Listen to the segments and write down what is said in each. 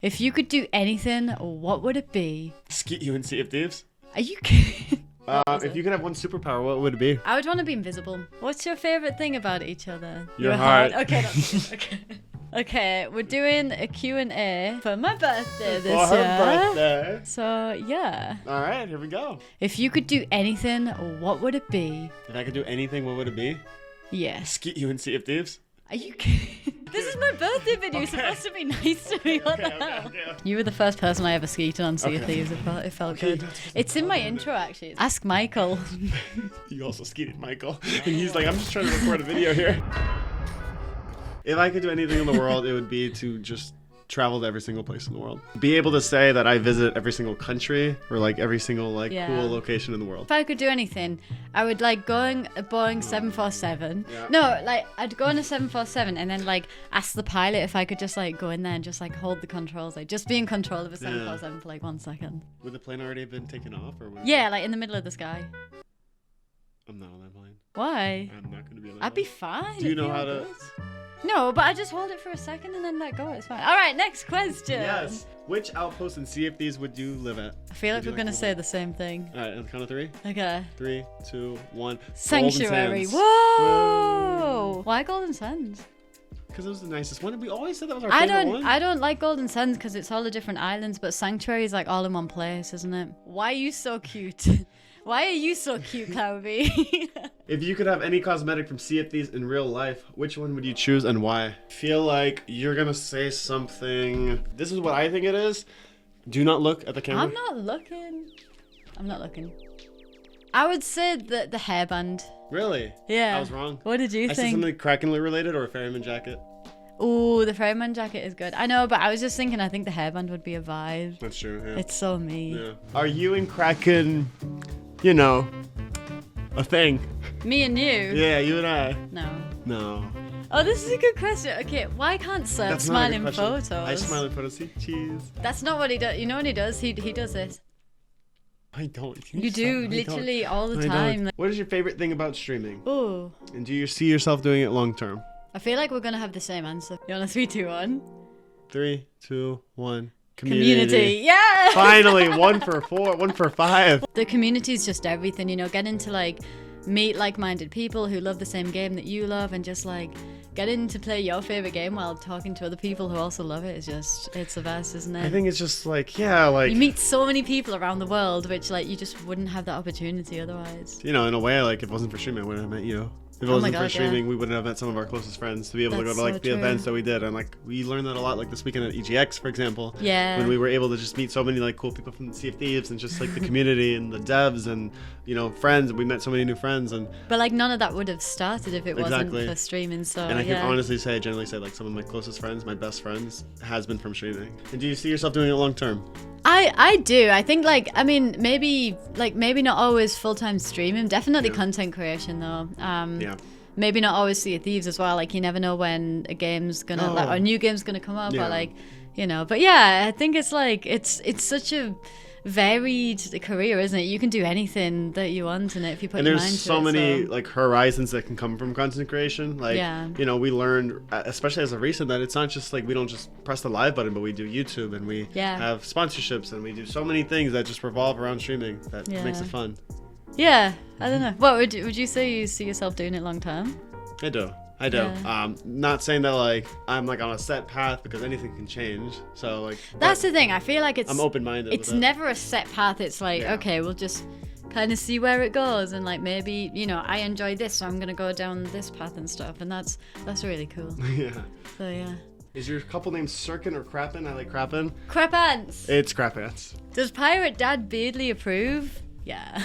If you could do anything, what would it be? Skeet you in Sea of Thieves? Are you kidding? If you could have one superpower, what would it be? I would want to be invisible. What's your favorite thing about each other? Your heart. Okay, that's good. Okay. Okay, we're doing a Q&A for my birthday this For year. her birthday. So, yeah. All right, here we go. If you could do anything, what would it be? If I could do anything, what would it be? Yes. Skeet you in Sea of Thieves? Are you kidding? This is my birthday video. You're supposed to be nice to me. What the hell? Okay. You were the first person I ever skeeted on Sea of Okay. Thieves. It felt Okay, good. It's in my intro, actually. Ask Michael. You also skeeted Michael. And he's like, I'm just trying to record a video here. If I could do anything in the world, it would be to just travel to every single place in the world. Be able to say that I visit every single country or like every single cool location in the world. If I could do anything, I would like going a Boeing 747. Yeah. No, like I'd go on a 747 and then like ask the pilot if I could just like go in there and just like hold the controls, like just be in control of a 747 for like 1 second. Would the plane already have been taken off or would Yeah, like in the middle of the sky. I'm not on that plane. Why? I'm not going to be on that I'd be plane. fine. Do you It'd know be how all to... good. No, but I just hold it for a second and then let go. It's fine. All right, next question. Yes. Which outpost in Sea of Thieves would you live at? I feel like Would you we're gonna to say live the same thing. at? All right, on the count of 3. Okay. 3, 2, 1. Sanctuary. Golden Sands. Whoa! Why Golden Sands? Because it was the nicest one. We always said that was our favorite one. I don't like Golden Sands because it's all the different islands, but Sanctuary is like all in one place, isn't it? Why are you so cute? Why are you so cute, Cloudy? If you could have any cosmetic from Sea of Thieves in real life, which one would you choose and why? I feel like you're gonna say something. This is what I think it is. Do not look at the camera. I'm not looking. I'm not looking. I would say the hairband. Really? Yeah. I was wrong. What did you I said think? something Kraken related or a ferryman jacket. Ooh, the ferryman jacket is good. I know, but I was just thinking I think the hairband would be a vibe. That's true. Yeah. It's so me. Yeah. Are you and Kraken, you know, a thing? Me and you? Yeah, you and I. No. No. Oh, this is a good question. Okay, why can't Sir That's smile not a in good question. photos? I smile in photos. See, cheese. That's not what he does. You know what he does? He does this. I don't. You do literally all the I don't. time. Like, What is your favorite thing about streaming? ooh. And do you see yourself doing it long term? I feel like we're gonna have the same answer. You want a 3, 2, 1? 3, 2, 1. Community. Yeah. Finally, 1 for 4, 1 for 5. The community is just everything, you know. Getting to like meet like-minded people who love the same game that you love, and just like getting to play your favorite game while talking to other people who also love it is just, it's the best, isn't it? I think it's just like, yeah, like, you meet so many people around the world, which like you just wouldn't have that opportunity otherwise. you know, in a way, like if it wasn't for streaming, I wouldn't have met you. If it Oh my wasn't God, for streaming, we wouldn't have met some of our closest friends to be able to go That's to like so the true. events that we did, and like we learned that a lot. Like this weekend at EGX, for example, Yeah. when we were able to just meet so many like cool people from the Sea of Thieves and just like the community and the devs and you know friends. We met so many new friends, and But like none of that would have started if it Exactly. wasn't for streaming. So I can yeah. honestly say, generally say, like some of my closest friends, my best friends, has been from streaming. And do you see yourself doing it long term? I do. I think like I mean maybe not always full-time streaming. Definitely Yeah. content creation though. Yeah. Maybe not always Sea of Thieves as well. Like you never know when a game's gonna like, or a new game's gonna come up Yeah. or like you know. But yeah, I think it's like it's such a varied career, isn't it? You can do anything that you want in it if you put And your there's mind to so it. many like horizons that can come from content creation. Like, Yeah. you know, we learned, especially as a recent, that it's not just like we don't just press the live button, but we do YouTube and we Yeah. have sponsorships and we do so many things that just revolve around streaming that Yeah. makes it fun. Yeah, I don't know. What would you say you see yourself doing it long term? I do. Yeah. Not saying that like I'm like on a set path because anything can change. So like That's the thing. I feel like it's I'm open-minded. it's with it. never a set path. It's like, Yeah. okay, we'll just kind of see where it goes, and like maybe, you know, I enjoy this, so I'm gonna go down this path and stuff, and that's really cool. Yeah. So yeah. Is your couple named Sirkin or Kraken? I like Kraken. Crap ants. It's Crapants. Does Pirate Dad Beardley approve? Yeah.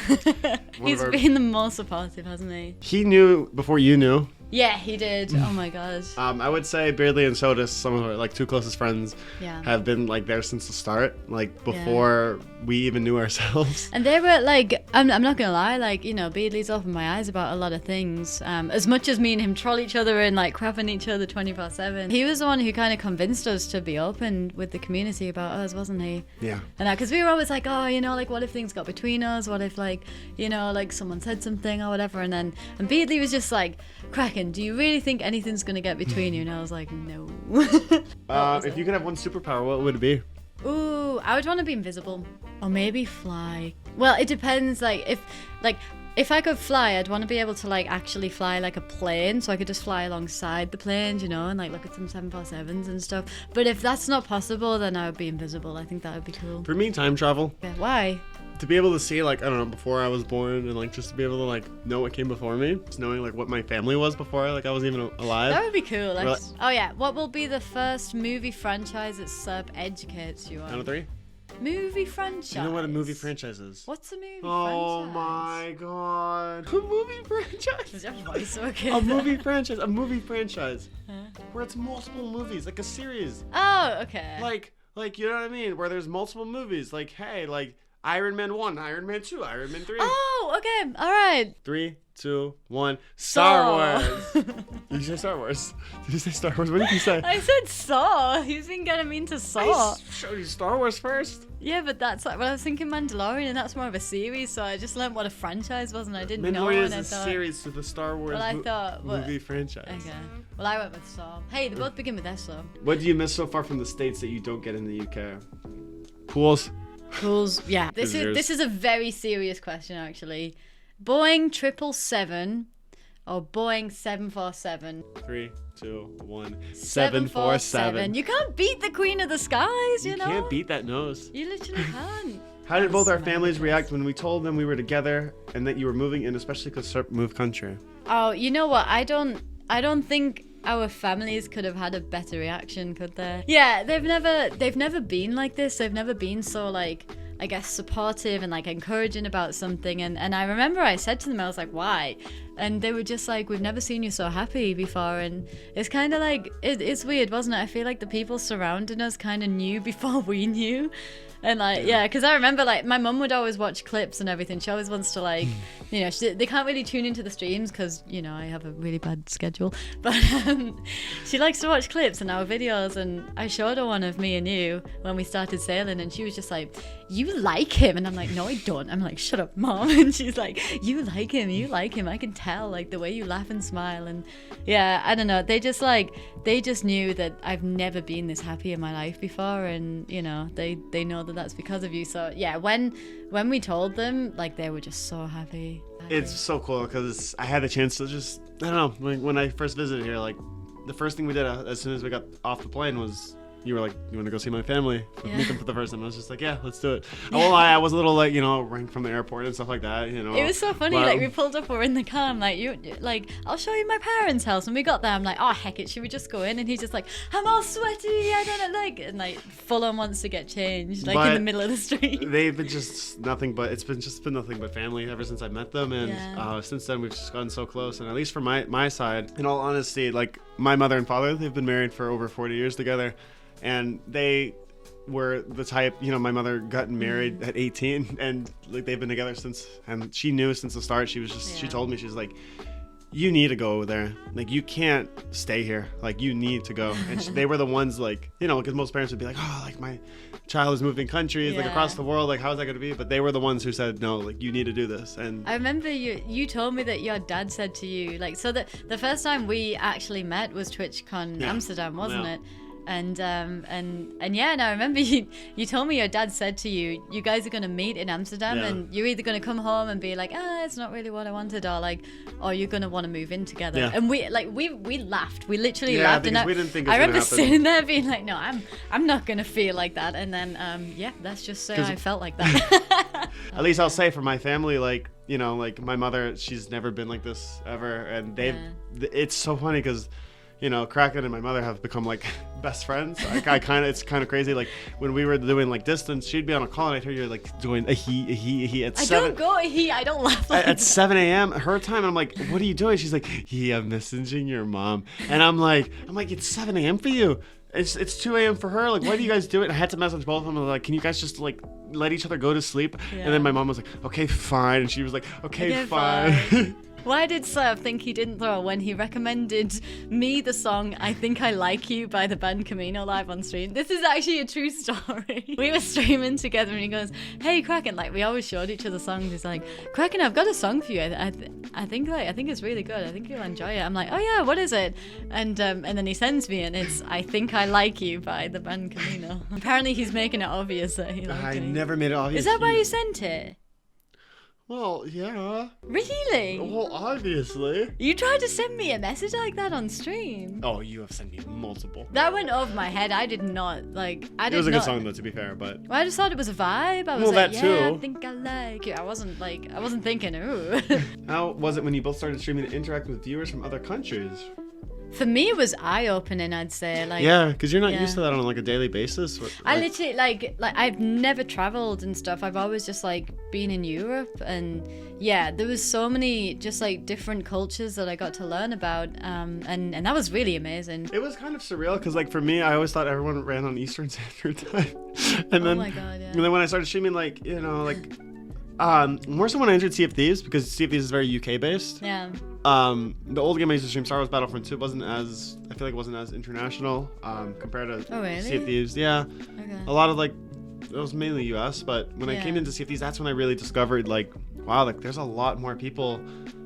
He's our- been the most supportive, hasn't he? He knew before you knew. Yeah, he did. Oh my god. I would say Beardley and Sodas, some of our like 2 closest friends, Yeah. have been like there since the start, like before we even knew ourselves. And they were like, I'm not gonna lie, like, you know, Beardley's opened my eyes about a lot of things. As much as me and him troll each other and like crapping each other 24/7, he was the one who kind of convinced us to be open with the community about us, wasn't he? Yeah. And because we were always like, oh, you know, like, what if things got between us? What if, like, you know, like someone said something or whatever? And Beardley was just like, Kraken, do you really think anything's gonna get between you? And I was like, no. If you could have one superpower, what would it be? Ooh, I would want to be invisible, or maybe fly. Well, it depends. Like if I could fly, I'd want to be able to like actually fly like a plane, so I could just fly alongside the planes, you know, and like look at some 747s and stuff. But if that's not possible, then I would be invisible. I think that would be cool. For me, time travel. Yeah, why? To be able to see, like, I don't know, before I was born, and like just to be able to like know what came before me, just knowing like what my family was before like I was even alive. That would be cool. Really? Oh yeah, what will be the first movie franchise that educates you on? Out of 3? Movie franchise. Do you know what a movie franchise is? What's a movie Oh franchise? my god. A movie franchise. Is your voice okay? A movie franchise. A movie franchise. Where it's multiple movies, like a series. Oh, okay. Like you know what I mean? Where there's multiple movies. Like, hey, like Iron Man 1, Iron Man 2, Iron Man 3. Oh, okay. All right. 3, 2, 1. Star Wars. Did you say Star Wars? Did you say Star Wars? What did you say? I said Saw. He's been getting mean to Saw. I showed you Star Wars first. Yeah, but that's like, well, I was thinking Mandalorian, and that's more of a series, so I just learned what a franchise was, and I didn't know. Mandalorian And is a series to the Star Wars movie franchise. Okay. Well, I went with Saw. Hey, they both begin with S, though. What do you miss so far from the States that you don't get in the UK? Pools. Pools. Yeah. This is a very serious question, actually. Boeing 777 or Boeing 747? 3, 2, 1. 747. You can't beat the Queen of the Skies, you know? You can't beat that nose. You literally can't. How did both our families react when we told them we were together and that you were moving in, especially because move country? Oh, you know what? I don't think our families could have had a better reaction, could they? Yeah, they've never been like this. They've never been so, like, I guess, supportive and like encouraging about something. And I remember I said to them, I was like, why? And they were just like, we've never seen you so happy before. And it's kind of like, it's weird, wasn't it? I feel like the people surrounding us kind of knew before we knew. And like, yeah, because I remember like my mum would always watch clips and everything. She always wants to like, you know, they can't really tune into the streams because, you know, I have a really bad schedule. But she likes to watch clips and our videos. And I showed her one of me and you when we started sailing, and she was just like, you like him? And I'm like, no, I don't. I'm like, shut up, Mom. And she's like, you like him. I can tell, like, the way you laugh and smile. And yeah, I don't know. They just knew that I've never been this happy in my life before. And, you know, they know that that's because of you. So yeah, when we told them, like, they were just so happy. It's so cool because I had the chance to just, I don't know, when I first visited here, like the first thing we did as soon as we got off the plane was, you were like, you want to go see my family? Yeah. Meet them for the first time. I was just like, yeah, let's do it. Well, I was a little like, you know, rang from the airport and stuff like that, you know. It was so funny. Like, we pulled up, we're in the car. I'm like, I'll show you my parents' house. And we got there. I'm like, oh, heck it. Should we just go in? And he's just like, I'm all sweaty. I don't know, like, and like full on wants to get changed, like, in the middle of the street. They've been just nothing but, it's been nothing but family ever since I met them. And since then, we've just gotten so close. And at least from my side, in all honesty, like my mother and father, they've been married for over 40 years together. And they were the type, you know, my mother got married at 18 and like they've been together since, and she knew since the start. She was just, she told me, she's like, you need to go there. Like, you can't stay here. Like, you need to go. And they were the ones, like, you know, because most parents would be like, oh, like my child is moving countries, like across the world. Like, how's that going to be? But they were the ones who said, no, like, you need to do this. And I remember you told me that your dad said to you, like, so the first time we actually met was TwitchCon Amsterdam, wasn't it? And yeah, and I remember you told me your dad said to you, you guys are going to meet in Amsterdam and you're either going to come home and be like, it's not really what I wanted, or you're going to want to move in together. Yeah. And we laughed. We literally laughed. And we didn't think it I was remember gonna happen. sitting there being like, no, I'm not going to feel like that. And then, that's just so I felt like that. At least I'll say for my family, like, you know, like my mother, she's never been like this ever. And it's so funny because, you know, Kraken and my mother have become like best friends. Like, it's kind of crazy. Like when we were doing like distance, she'd be on a call and I'd hear you like doing a he at 7. Don't go a he. I don't laugh like at 7 a.m. her time. And I'm like, what are you doing? She's like, I'm messaging your mom. And I'm like, it's 7 a.m. for you. it's 2 a.m. for her. Like, why do you guys do it? And I had to message both of them. I was like, can you guys just like let each other go to sleep? Yeah. And then my mom was like, okay, fine. And she was like, okay, fine. Why did Surf think he didn't throw when he recommended me the song I Think I Like You by the band Camino live on stream? This is actually a true story. We were streaming together and he goes, hey Kraken, like we always showed each other songs. He's like, Kraken, I've got a song for you. I think it's really good. I think you'll enjoy it. I'm like, oh yeah, what is it? And then he sends me and it's I Think I Like You by the band Camino. Apparently he's making it obvious that he liked it. I never made it obvious. Is that why you sent it? Well, yeah. Really? Well, obviously. You tried to send me a message like that on stream. Oh, you have sent me multiple. That went over my head. I did not, like, I did not. It was a good song, though, to be fair, but... Well, I just thought it was a vibe. I was well, like, that yeah, too. I think I like you. I wasn't thinking, ooh. How was it when you both started streaming to interact with viewers from other countries? For me, it was eye-opening, I'd say. Like, yeah, because you're not used to that on like a daily basis. I literally like I've never traveled and stuff. I've always just like been in Europe, and yeah, there was so many just like different cultures that I got to learn about, and that was really amazing. It was kind of surreal because like for me, I always thought everyone ran on Eastern Standard Time, and then oh my God, yeah. And then when I started streaming, like more so when I entered Sea of Thieves, because Sea of Thieves is very UK based. Yeah. The old game I used to stream, Star Wars Battlefront 2, I feel like it wasn't as international compared to Sea of Thieves. Yeah. Okay. A lot of like, it was mainly US, but when I came into Sea of Thieves, that's when I really discovered like, wow, like there's a lot more people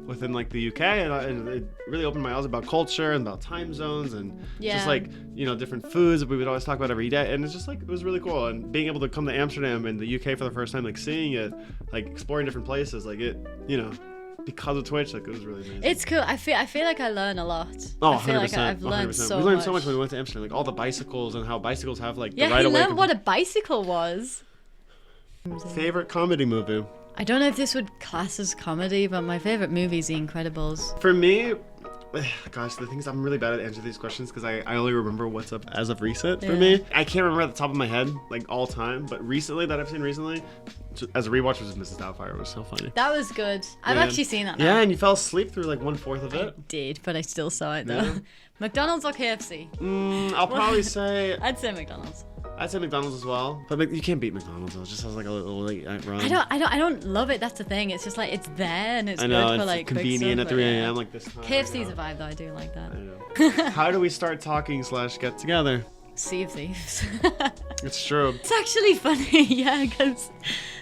within like the UK, and it really opened my eyes about culture and about time zones and just like, you know, different foods that we would always talk about every day. And it's just like, it was really cool. And being able to come to Amsterdam and the UK for the first time, like seeing it, like exploring different places, like it, you know, because of Twitch, like it was really amazing. It's cool. I feel like I learn a lot. Oh, I feel 100%. like I've learned 100%. so We learned much. so much when we went to Amsterdam, like all the bicycles and how bicycles have like the Yeah, right he of way. learned what a bicycle was. Favorite comedy movie? I don't know if this would class as comedy, but my favorite movie is The Incredibles. For me, gosh, the thing is I'm really bad at answering these questions because I only remember what's up as of recent for me. I can't remember at the top of my head, like all time, but recently, that I've seen recently, as a rewatch, was Mrs. Doubtfire. It was so funny. That was good. I've actually seen that now. Yeah, and you fell asleep through like 1/4 of it. I did, but I still saw it though. Yeah. McDonald's or KFC? I'll probably say... I'd say McDonald's. I'd say McDonald's as well, but you can't beat McDonald's. It just has like a little late night run. I don't love it. That's the thing. It's just like it's there and it's good for it's like convenient quick at 3 stuff, a.m. like this time. KFC's a vibe though. I do like that. I know. How do we start talking / get together? Sea of Thieves. It's true. It's actually funny, yeah, because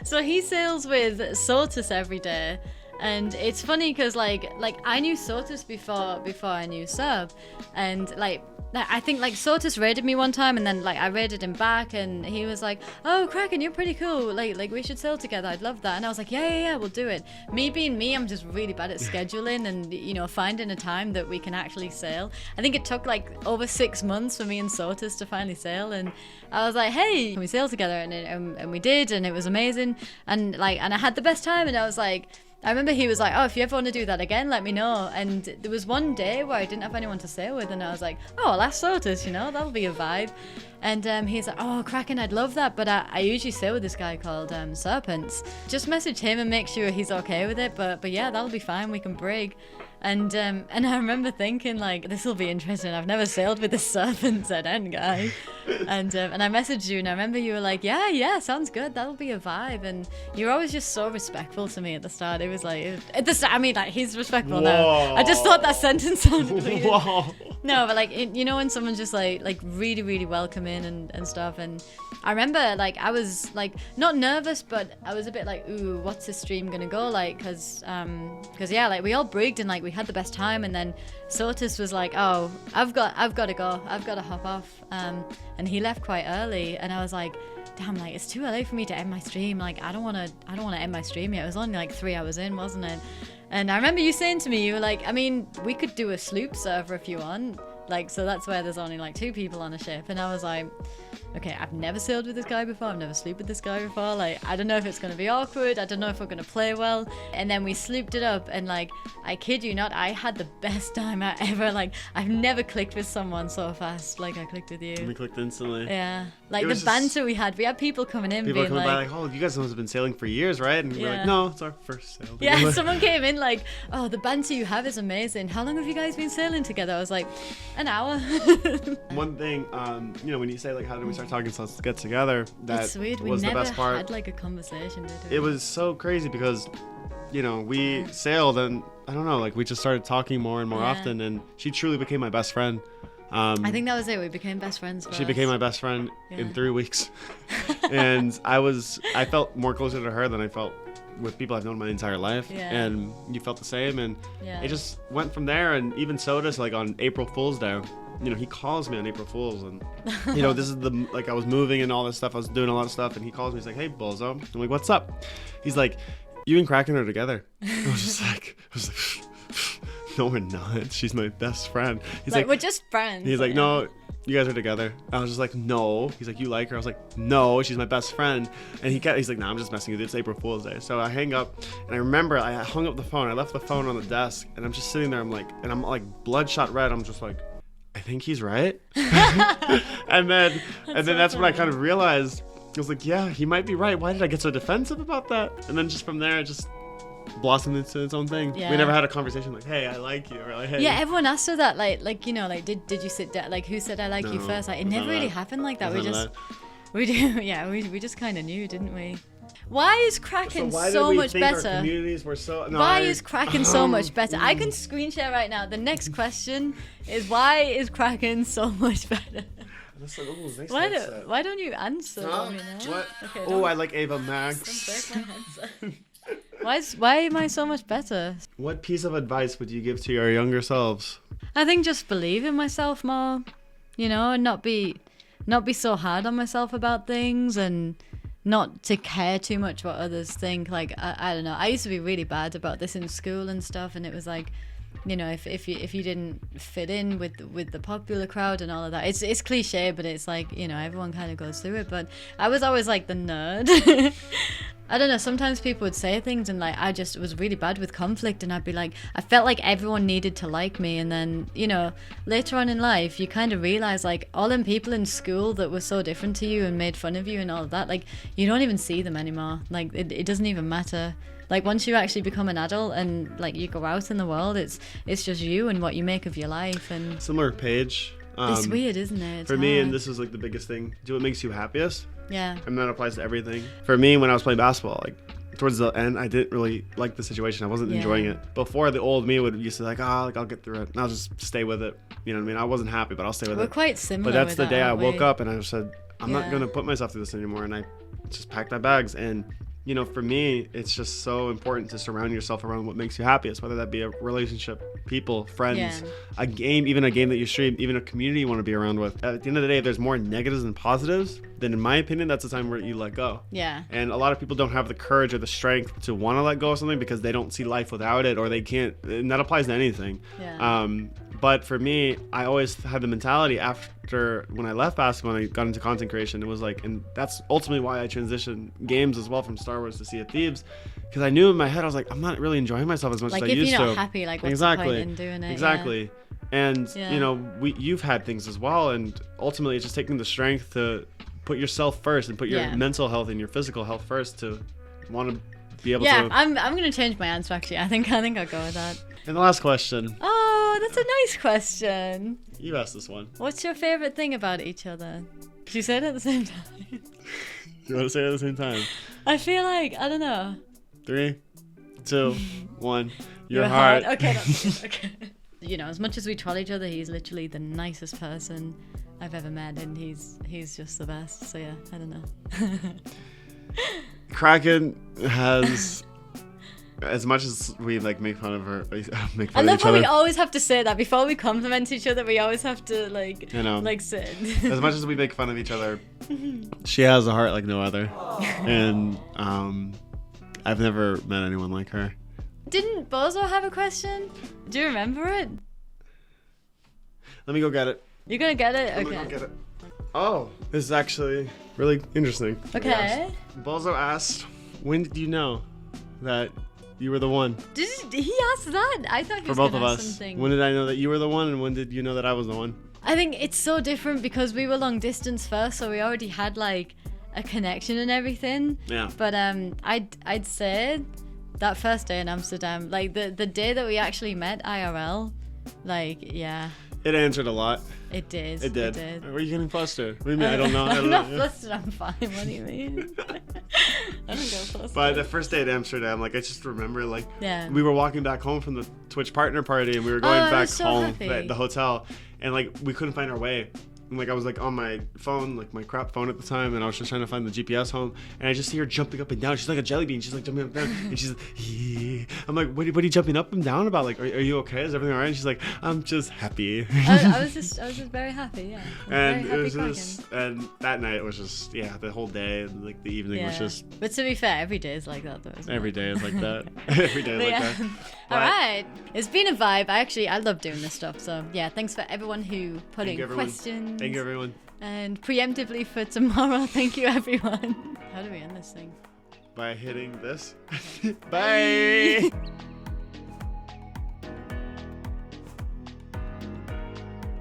so he sails with Sotus every day. And it's funny because like I knew Sotus before I knew Serb, and like I think like Sotus raided me one time, and then like I raided him back, and he was like, "Oh, Kraken, you're pretty cool. Like we should sail together. I'd love that." And I was like, "Yeah, we'll do it." Me being me, I'm just really bad at scheduling and you know finding a time that we can actually sail. I think it took like over 6 months for me and Sotus to finally sail, and I was like, "Hey, can we sail together?" And we did, and it was amazing, and I had the best time, and I was like. I remember he was like, oh, if you ever want to do that again, let me know. And there was one day where I didn't have anyone to sail with, and I was like, oh, I'll ask Sotus, you know, that'll be a vibe. And he's like, oh, Kraken, I'd love that, but I usually sail with this guy called Serpents. Just message him and make sure he's okay with it, but yeah, that'll be fine, we can brig. And I remember thinking like, this will be interesting. I've never sailed with a Serpent ZN guy. And I messaged you, and I remember you were like, yeah, sounds good. That'll be a vibe. And you're always just so respectful to me at the start. It was like, at the start, I mean, like he's respectful now. I just thought that sentence sounded weird. Whoa. No, but like you know when someone's just like really really welcoming and stuff. And I remember like I was like not nervous, but I was a bit like, ooh, what's this stream gonna go like? Because yeah, like we all brigged and like we had the best time, and then Sotus was like, oh, I've got to go, I've got to hop off, and he left quite early, and I was like, damn, like it's too early for me to end my stream. Like I don't want to end my stream yet. It was only like 3 hours in, wasn't it? And I remember you saying to me, you were like, I mean, we could do a sloop server if you want. Like, so that's where there's only like 2 people on a ship. And I was like, okay, I've never sailed with this guy before. I've never slooped with this guy before. Like, I don't know if it's going to be awkward. I don't know if we're going to play well. And then we slooped it up. And like, I kid you not, I had the best time I ever. Like, I've never clicked with someone so fast like I clicked with you. We clicked instantly. Yeah. Like It the was banter we had people coming in People are being coming like, by like, oh, you guys must have been sailing for years, right? And we're Yeah. like, no, it's our first sail. yeah, together." someone came in like, oh, the banter you have is amazing. How long have you guys been sailing together? I was like, an hour. One thing, you know, when you say like, how did we start talking? So let's get together. That That's weird. We was the never best part. had like a conversation, did we? It was so crazy because, you know, we sailed and I don't know, like we just started talking more and more Yeah. often, and she truly became my best friend. I think that was it. We became best friends. She became my best friend in Yeah. 3 weeks, and I felt more closer to her than I felt with people I've known my entire life. Yeah. And you felt the same, and Yeah. it just went from there. And even Sodas, like on April Fool's Day, you know, he calls me on April Fool's, and you know, this is like I was moving and all this stuff. I was doing a lot of stuff, and he calls me. He's like, "Hey, Bozo." I'm like, "What's up?" He's like, "You and Kraken are together." I was like, "No, we're not. She's my best friend." He's like, we're just friends. he's like, "No, you guys are together." I was just like, "No." He's like, "You like her?" I was like, "No, she's my best friend." And he's like, "No, I'm just messing with you. It's April Fool's Day." So I hang up, and I remember I hung up the phone. I left the phone on the desk, and I'm just sitting there. I'm like bloodshot red. I'm just like, I think he's right. and then that's when I kind of realized. I was like, yeah, he might be right. Why did I get so defensive about that? And then just from there, it just blossomed into its own thing. Yeah. We never had a conversation like, hey, I like you, or like, hey. Yeah, everyone asked her that, like you know, like did you sit down? Like who said I like you No, first? Like it none never of really that. happened like that. None We of just that. we do, yeah, we just kind of knew, didn't we? Why is Kraken why so did we much think our better? communities were so? No, Why I- is Kraken so much better? I can screen share right now. The next question is why is Kraken so much better? That's like, ooh, nice Why headset. why don't you answer? Huh? You know? What? Okay, Oh, don't- I like Ava don't Max. break my headset. Why am I so much better? What piece of advice would you give to your younger selves? I think just believe in myself more, you know, and not be so hard on myself about things, and not to care too much what others think. Like I don't know. I used to be really bad about this in school and stuff, and it was like, you know, if you didn't fit in with the popular crowd and all of that, it's cliche, but it's like, you know, everyone kind of goes through it. But I was always like the nerd. I don't know, sometimes people would say things and like I just was really bad with conflict, and I'd be like, I felt like everyone needed to like me, and then, you know, later on in life you kind of realize like all them people in school that were so different to you and made fun of you and all of that, like you don't even see them anymore. Like it doesn't even matter. Like once you actually become an adult and like you go out in the world, it's just you and what you make of your life. And Similar page. it's weird, isn't it? It's For me, and hard. this is like the biggest thing, do what makes you happiest. Yeah. And that applies to everything. For me, when I was playing basketball, like towards the end, I didn't really like the situation. I wasn't Yeah. enjoying it. Before, the old me would used to like, like I'll get through it. And I'll just stay with it. You know what I mean? I wasn't happy, but I'll stay with We're it. quite similar. But that's with the that, day I aren't woke we? up and I said, I'm not Yeah. going to put myself through this anymore. And I just packed my bags. And, you know, for me, it's just so important to surround yourself around what makes you happiest, whether that be a relationship, people, friends, Yeah. a game, even a game that you stream, even a community you want to be around with. At the end of the day, if there's more negatives than positives, then in my opinion, that's the time where you let go. Yeah. And a lot of people don't have the courage or the strength to want to let go of something because they don't see life without it, or they can't. And that applies to anything. Yeah. But for me, I always had the mentality after when I left basketball and I got into content creation, it was like, and that's ultimately why I transitioned games as well from Star Wars to Sea of Thieves, because I knew in my head, I was like, I'm not really enjoying myself as much Like as I if used you're to. not happy, like what's Exactly. the point in doing it? Exactly. And Yeah. you know, you've had things as well, and ultimately it's just taking the strength to put yourself first and put your Yeah. mental health and your physical health first to want to be able Yeah, to. I'm gonna change my answer actually. I think I'll go with that. And the last question, Oh, that's a nice question. you asked this one. What's your favorite thing about each other? Did you say it at the same time? You want to say it at the same time? I feel like I don't know. 3, 2, 1. Your Your heart. Okay, that's good. Okay. You know, as much as we troll each other, he's literally the nicest person I've ever met, and he's just the best. So yeah, I don't know. Kraken has, as much as we like make fun of her, make I fun of love each how other. we always have to say that before we compliment each other. We always have to like, You know. like say. As much as we make fun of each other, she has a heart like no other, and I've never met anyone like her. Didn't Bozo have a question? Do you remember it? Let me go get it. You're gonna get it? I'm gonna Okay. go get it. Oh, this is actually really interesting. Okay. Bozo asked, when did you know that you were the one Did he ask that? I thought he for was both gonna of ask us? something. When did I know that you were the one, and when did you know that I was the one? I think it's so different because we were long distance first, so we already had like a connection and everything. Yeah. But I'd say that first day in Amsterdam, like the day that we actually met IRL, like yeah. It answered a lot. It did. It did. It did. Were you getting flustered? What do you mean? I don't know. I'm not flustered. I'm fine. What do you mean? I don't go flustered. But the first day at Amsterdam, like I just remember, like Yeah. we were walking back home from the Twitch partner party, and we were going I back was so home happy. at the hotel, and like we couldn't find our way. And like I was like on my phone, like my crap phone at the time, and I was just trying to find the GPS home, and I just see her jumping up and down. She's like a jelly bean. She's like jumping up and down, and she's like, yeah. I'm like, what are you jumping up and down about? Like, are you okay? Is everything alright? And she's like, I'm just happy. I was just very happy. Yeah. And very it was happy just, and that night was just, yeah, the whole day, and like the evening was just. But to be fair, every day is like that, though. Isn't Every it? day is like that. Every day is like that. All right, it's been a vibe. I love doing this stuff. So yeah, thanks for everyone who put in questions. Thank you, everyone. And preemptively for tomorrow, thank you, everyone. How do we end this thing? By hitting this. Bye.